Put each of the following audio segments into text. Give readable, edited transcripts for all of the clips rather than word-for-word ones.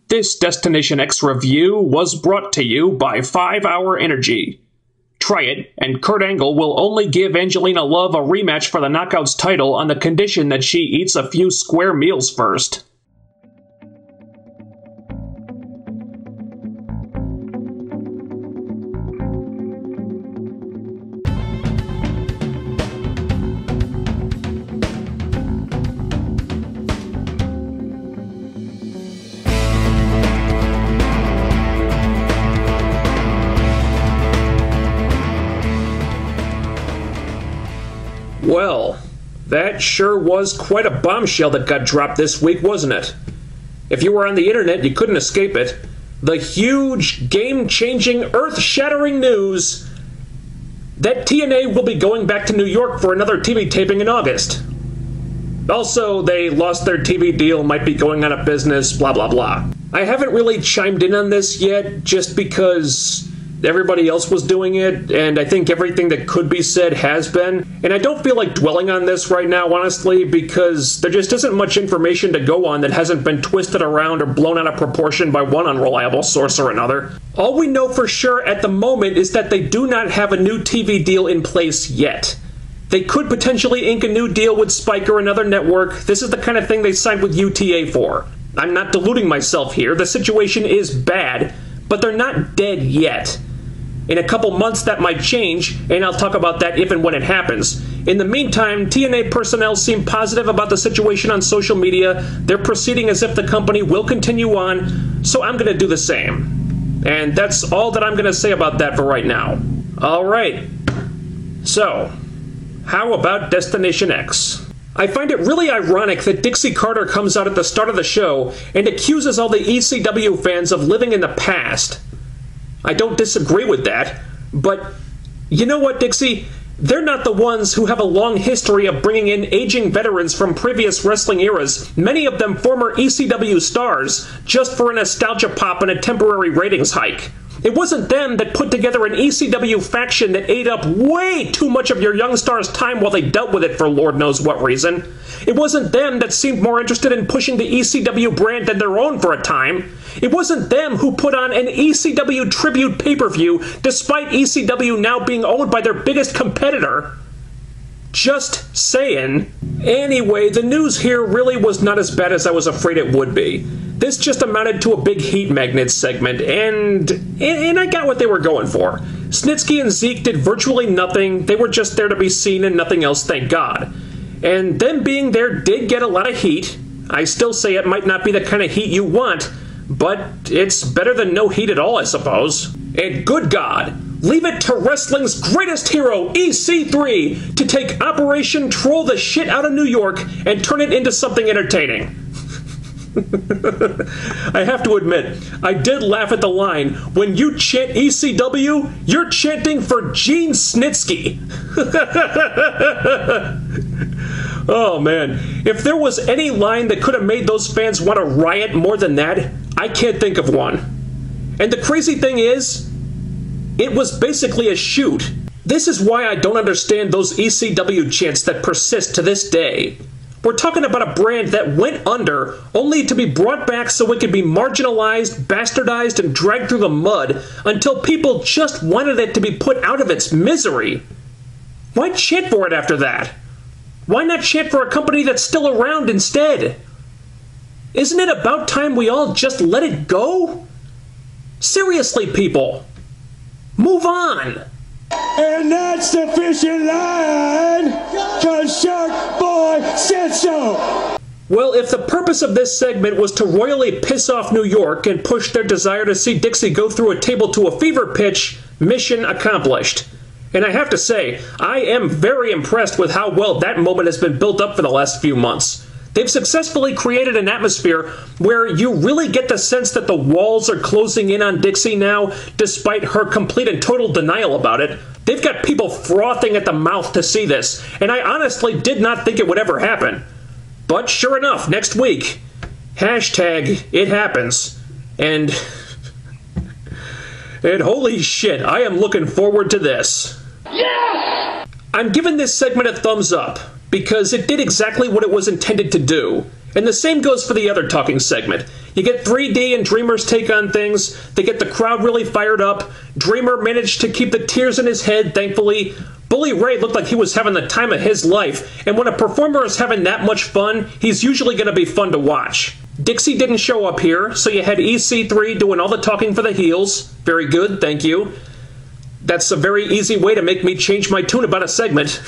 This Destination X review was brought to you by 5 Hour Energy. Try it, and Kurt Angle will only give Angelina Love a rematch for the Knockouts title on the condition that she eats a few square meals first. Well, that sure was quite a bombshell that got dropped this week, wasn't it? If you were on the internet, you couldn't escape it. The huge, game-changing, earth-shattering news that TNA will be going back to New York for another TV taping in August. Also, they lost their TV deal, might be going out of business, blah blah blah. I haven't really chimed in on this yet, just because everybody else was doing it, and I think everything that could be said has been. And I don't feel like dwelling on this right now, honestly, because there just isn't much information to go on that hasn't been twisted around or blown out of proportion by one unreliable source or another. All we know for sure at the moment is that they do not have a new TV deal in place yet. They could potentially ink a new deal with Spike or another network. This is the kind of thing they signed with UTA for. I'm not deluding myself here. The situation is bad, but they're not dead yet. In a couple months that might change, and I'll talk about that if and when it happens. In the meantime, TNA personnel seem positive about the situation on social media. They're proceeding as if the company will continue on, so I'm going to do the same. And that's all that I'm going to say about that for right now. Alright, so, how about Destination X? I find it really ironic that Dixie Carter comes out at the start of the show and accuses all the ECW fans of living in the past. I don't disagree with that, but you know what, Dixie? They're not the ones who have a long history of bringing in aging veterans from previous wrestling eras, many of them former ECW stars, just for a nostalgia pop and a temporary ratings hike. It wasn't them that put together an ECW faction that ate up way too much of your young stars' time while they dealt with it for Lord knows what reason. It wasn't them that seemed more interested in pushing the ECW brand than their own for a time. It wasn't them who put on an ECW tribute pay-per-view despite ECW now being owned by their biggest competitor. Just saying. Anyway, the news here really was not as bad as I was afraid it would be. This just amounted to a big heat magnet segment, and I got what they were going for. Snitsky and Zeke did virtually nothing. They were just there to be seen and nothing else, thank God. And them being there did get a lot of heat. I still say it might not be the kind of heat you want, but it's better than no heat at all, I suppose. And good God, leave it to wrestling's greatest hero, EC3, to take Operation Troll the Shit Out of New York and turn it into something entertaining. I have to admit, I did laugh at the line, when you chant ECW, you're chanting for Gene Snitsky. Oh man, if there was any line that could have made those fans want to riot more than that, I can't think of one. And the crazy thing is, it was basically a shoot. This is why I don't understand those ECW chants that persist to this day. We're talking about a brand that went under only to be brought back so it could be marginalized, bastardized, and dragged through the mud until people just wanted it to be put out of its misery. Why chant for it after that? Why not chant for a company that's still around instead? Isn't it about time we all just let it go? Seriously, people. Move on. And that's the fishing line, 'cause Shark Boy said so. Well, if the purpose of this segment was to royally piss off New York and push their desire to see Dixie go through a table to a fever pitch, mission accomplished. And I have to say, I am very impressed with how well that moment has been built up for the last few months. They've successfully created an atmosphere where you really get the sense that the walls are closing in on Dixie now, despite her complete and total denial about it. They've got people frothing at the mouth to see this, and I honestly did not think it would ever happen. But sure enough, next week, hashtag it happens, and holy shit, I am looking forward to this. Yes! I'm giving this segment a thumbs up, because it did exactly what it was intended to do. And the same goes for the other talking segment. You get 3D and Dreamer's take on things. They get the crowd really fired up. Dreamer managed to keep the tears in his head, thankfully. Bully Ray looked like he was having the time of his life, and when a performer is having that much fun, he's usually going to be fun to watch. Dixie didn't show up here, so you had EC3 doing all the talking for the heels. Very good, thank you. That's a very easy way to make me change my tune about a segment.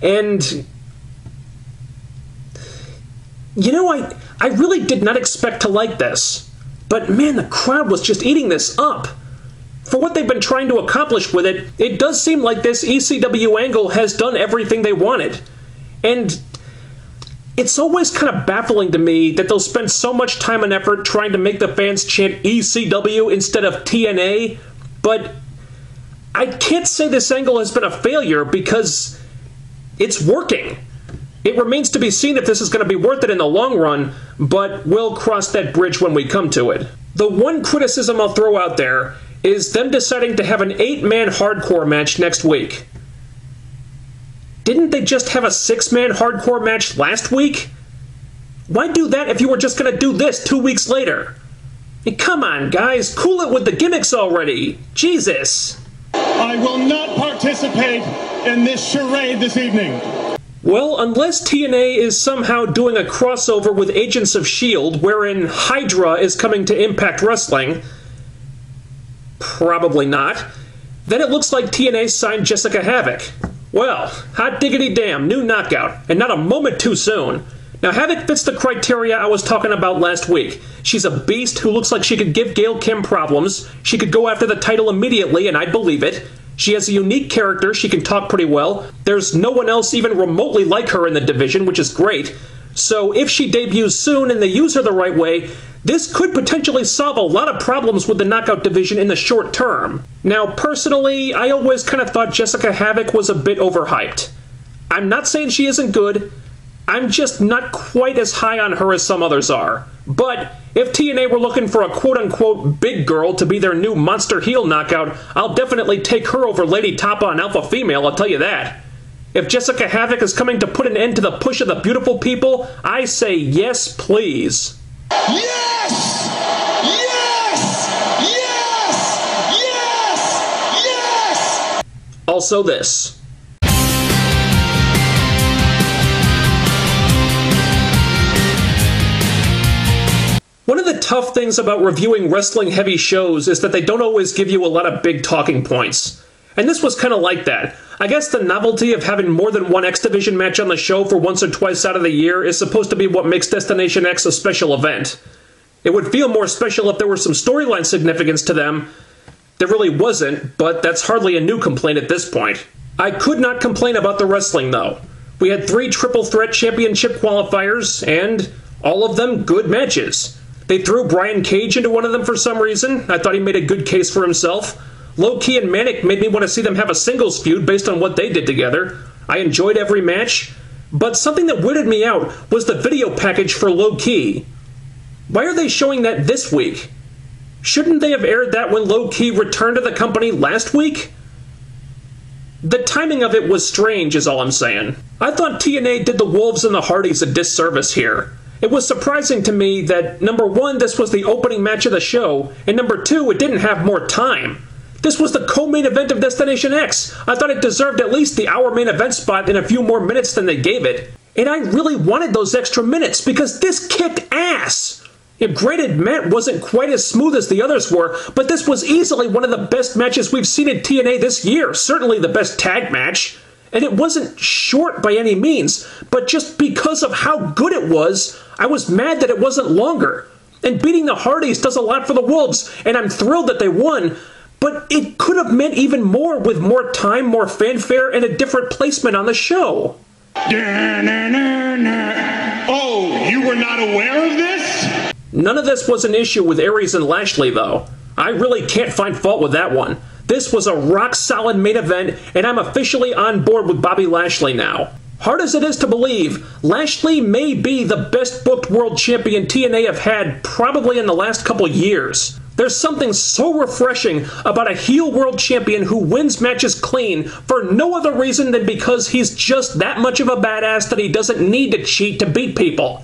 And you know, I really did not expect to like this. But man, the crowd was just eating this up. For what they've been trying to accomplish with it, it does seem like this ECW angle has done everything they wanted. And it's always kind of baffling to me that they'll spend so much time and effort trying to make the fans chant ECW instead of TNA, but I can't say this angle has been a failure because it's working. It remains to be seen if this is going to be worth it in the long run, but we'll cross that bridge when we come to it. The one criticism I'll throw out there is them deciding to have an 8-man hardcore match next week. Didn't they just have a 6-man hardcore match last week? Why do that if you were just going to do this 2 weeks later? And come on, guys, cool it with the gimmicks already. Jesus. I will not participate in this charade this evening. Well, unless TNA is somehow doing a crossover with Agents of S.H.I.E.L.D., wherein Hydra is coming to Impact Wrestling, probably not, then it looks like TNA signed Jessica Havoc. Well, hot diggity damn, new knockout, and not a moment too soon. Now, Havoc fits the criteria I was talking about last week. She's a beast who looks like she could give Gail Kim problems. She could go after the title immediately, and I'd believe it. She has a unique character, she can talk pretty well. There's no one else even remotely like her in the division, which is great. So if she debuts soon and they use her the right way, this could potentially solve a lot of problems with the Knockout division in the short term. Now, personally, I always kind of thought Jessica Havoc was a bit overhyped. I'm not saying she isn't good, I'm just not quite as high on her as some others are. But if TNA were looking for a quote-unquote big girl to be their new monster heel knockout, I'll definitely take her over Lady Tapa and Alpha Female, I'll tell you that. If Jessica Havoc is coming to put an end to the push of the beautiful people, I say yes, please. Yes! Yes! Yes! Yes! Yes! Also this. One of the tough things about reviewing wrestling-heavy shows is that they don't always give you a lot of big talking points. And this was kind of like that. I guess the novelty of having more than one X Division match on the show for once or twice out of the year is supposed to be what makes Destination X a special event. It would feel more special if there were some storyline significance to them. There really wasn't, but that's hardly a new complaint at this point. I could not complain about the wrestling, though. We had 3 Triple Threat Championship qualifiers, and all of them good matches. They threw Brian Cage into one of them for some reason. I thought he made a good case for himself. Low-Key and Manic made me want to see them have a singles feud based on what they did together. I enjoyed every match. But something that weirded me out was the video package for Low-Key. Why are they showing that this week? Shouldn't they have aired that when Low-Key returned to the company last week? The timing of it was strange is all I'm saying. I thought TNA did the Wolves and the Hardys a disservice here. It was surprising to me that, number 1, this was the opening match of the show, and number 2, it didn't have more time. This was the co-main event of Destination X. I thought it deserved at least the hour main event spot in a few more minutes than they gave it. And I really wanted those extra minutes because this kicked ass. Granted, Matt wasn't quite as smooth as the others were, but this was easily one of the best matches we've seen in TNA this year. Certainly the best tag match. And it wasn't short by any means, but just because of how good it was, I was mad that it wasn't longer. And beating the Hardys does a lot for the Wolves, and I'm thrilled that they won, but it could have meant even more with more time, more fanfare, and a different placement on the show. Oh, you were not aware of this? None of this was an issue with Aries and Lashley, though. I really can't find fault with that one. This was a rock-solid main event, and I'm officially on board with Bobby Lashley now. Hard as it is to believe, Lashley may be the best-booked world champion TNA have had probably in the last couple years. There's something so refreshing about a heel world champion who wins matches clean for no other reason than because he's just that much of a badass that he doesn't need to cheat to beat people.